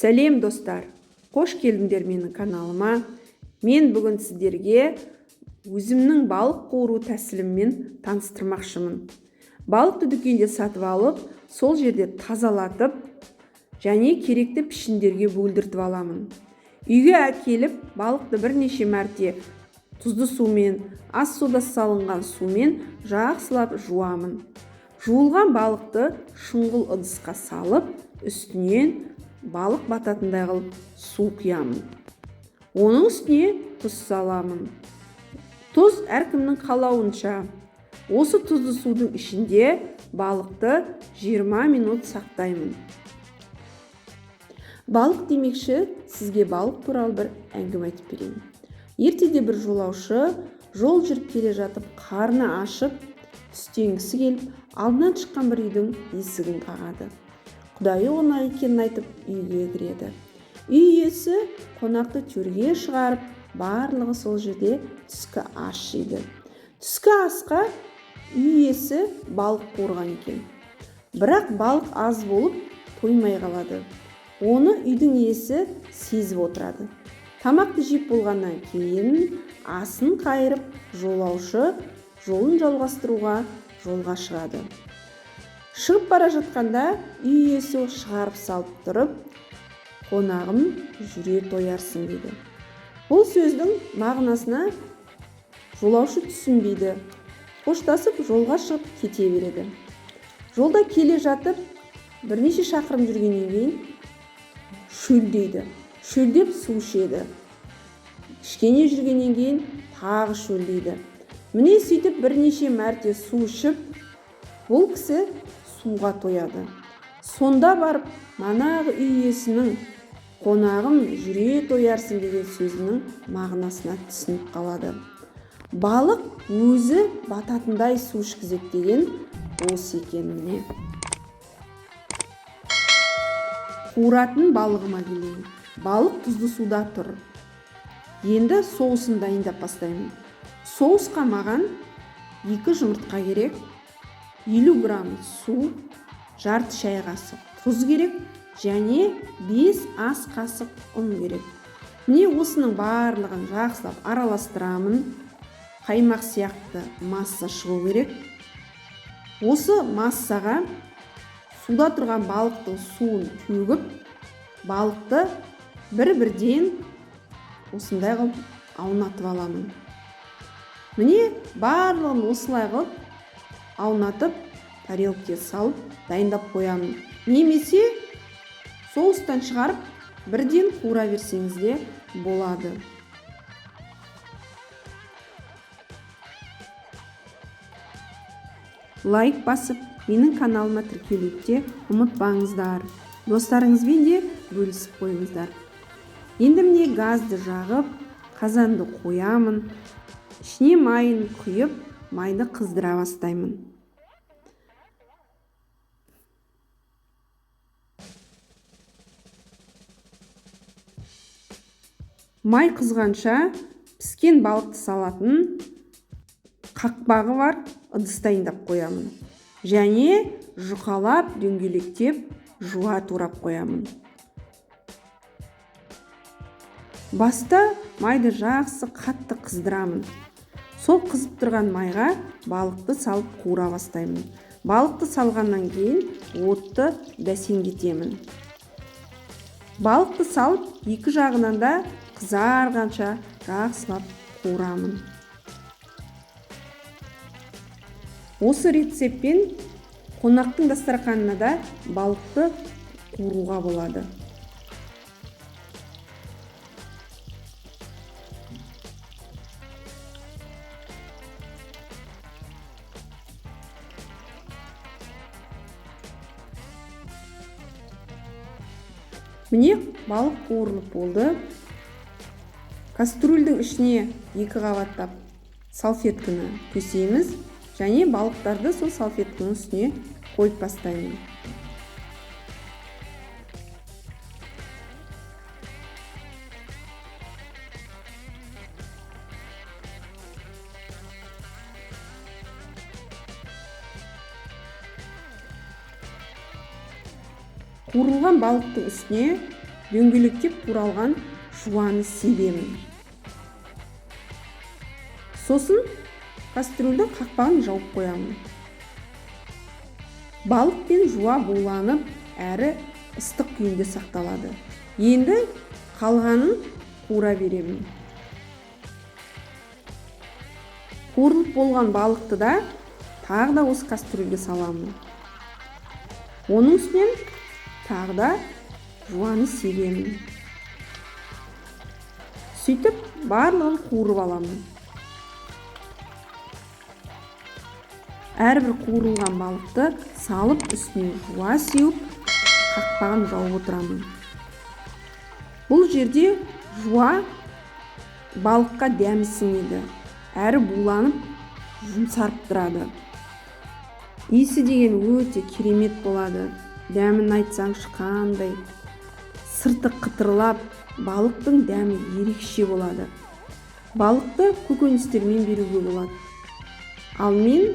Сәлем достар, қош келдіңдер менің каналыма. Мен бүгін сіздерге өзімнің балық қуыру тәсіліммен таныстырмақшымын. Балықты дүкенде сатып алып, сол жерде тазалатып, және керекті пішіндерге бөлдіртіп аламын. Үйге әкеліп, балықты бірнеше мәрте тұзды сумен, ас содасы салынған сумен жақсылап жуамын. Жуылған балықты шұңғыл ыдысқа салып, үстінен балық бататындай қылып су құямын. Оның үстіне тұз саламын. Тұз әркімнің қалауынша. Осы тұзды судың ішінде балықты 20 минут сақтаймын. Балық демекші, сізге балық туралы бір әңгіме айтып берейін. Ертеде бір жолаушы жол жүріп келе жатып, қарны ашып, түстенгісі келіп, алдынан шыққан бір үйдің есігін қағады. Құдайы қонақ екенін айтып, үйге кіреді. Үй иесі қонақты төрге шығарып, барлығы сол жерде түскі ас жейді. Түскі асқа үй иесі балық қуырған екен. Бірақ балық аз болып, тоймай қалады. Оны үйдің иесі сезіп отырады. Тамақты жеп болғаннан кейін асын қайырып, жолаушы жолын жалғастыруға жолға шығады. Шығып бара жатқанда үй иесі шығарып салып тұрып, қонағым жүре тоярсың дейді. Бұл сөздің мағынасына жолаушы түсінбейді. Қоштасып жолға шығып кете береді. Жолда келе жатып, бірнеше шақырым жүргеннен кейін шөлдейді. Шөлдеп су ішеді. Кішкене жүргеннен кейін тағы шөлдейді. Міне сөйтіп бірнеше мәрте су ішіп, бұл кісі суға тояды. Сонда барып, манағы үй иесінің қонағым жүре тоярсың деген сөзінің мағынасына түсініп қалады. Балық өзі бататындай су ішкізеді деген осы екен міне. Қуыратын балығыма келейін. Балық тұзды суда тұр. Енді соусын дайындап бастаймын. Соусқа маған 2 жұмыртқа керек, 50 грамм су, жарты шай қасық тұз керек, және 5 ас қасық ұн керек. Міне осының барлығын жақсылап араластырамын. Қаймақ сияқты масса шығу керек. Осы массаға суда тұрған балықтың суын төгіп, балықты бір-бірден осындай қылып аунатып аламын. Міне барлығын осылай қылып аунатып, тарелкаға салып дайындап қоямын. Немесе соустан шығарып, бірден қуыра берсеңіз де болады. Лайк басып, менің каналыма тіркелуді ұмытпаңыздар. Достарыңызбен де бөлісіп қойыңыздар. Енді міне газды жағып, қазанды қоямын. Ішіне майын құйып, майды қыздыра бастаймын. Май қызғанша піскен балықты салатын қақпағы бар ыдыс дайындап қоямын. Және жұқалап, дөңгелектеп, жуа турап қоямын. Баста майды жақсы қатты қыздырамын. Сол қызып тұрған майға балықты салып қуыра бастаймын. Балықты салғаннан кейін отты бәсеңдетемін. Балықты салып, екі жағынан да қызарғанша жақсылап қуырамын. Осы рецептпен қонақтың дастарханына да балықты қуыруға болады. Міне балық қуырылып болды. Кастрюльдің ішіне 2 қабаттап салфетканы төсейміз, және балықтарды сол салфетканың үстіне қойып бастаймын. Қуырылған балықтың үстіне дөңгелектеп туралған жуаны себемін. Сосын кастрюльдің қақпағын жауып қоямын. Балық пен жуа буланып, әрі ыстық күйінде сақталады. Енді қалғанын қуыра беремін. Қуырылып болған балықты да тағы да осы кастрюльге саламын. Оның үстінен тағы да жуаны себемін. Сөйтіп барлығын қуырып аламын. Әрбір қуырылған балықты салып, үстіне жуа сеуіп, қақпағын жауып отырамын. Бұл жерде жуа балыққа дәмі сіңеді, әрі буланып, жұмсарып тұрады. Иісі деген өте керемет болады. Дәмін айтсаңшы қандай. Сырты қытырлап, балықтың дәмі ерекше болады. Балықты көкөністермен беруге болады. Ал мен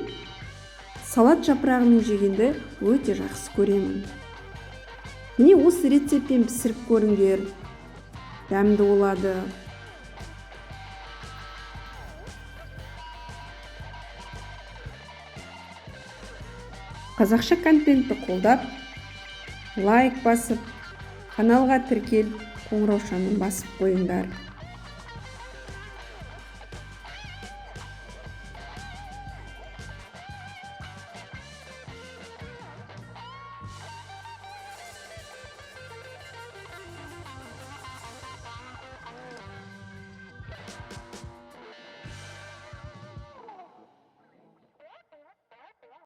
салат жапырағымен жегенді өте жақсы көремін. Міне осы рецептпен пісіріп көріңдер. Дәмді болады. Қазақша контентті қолдап, лайк басып, каналға тіркеліп, қоңыраушаны басып қойыңдар.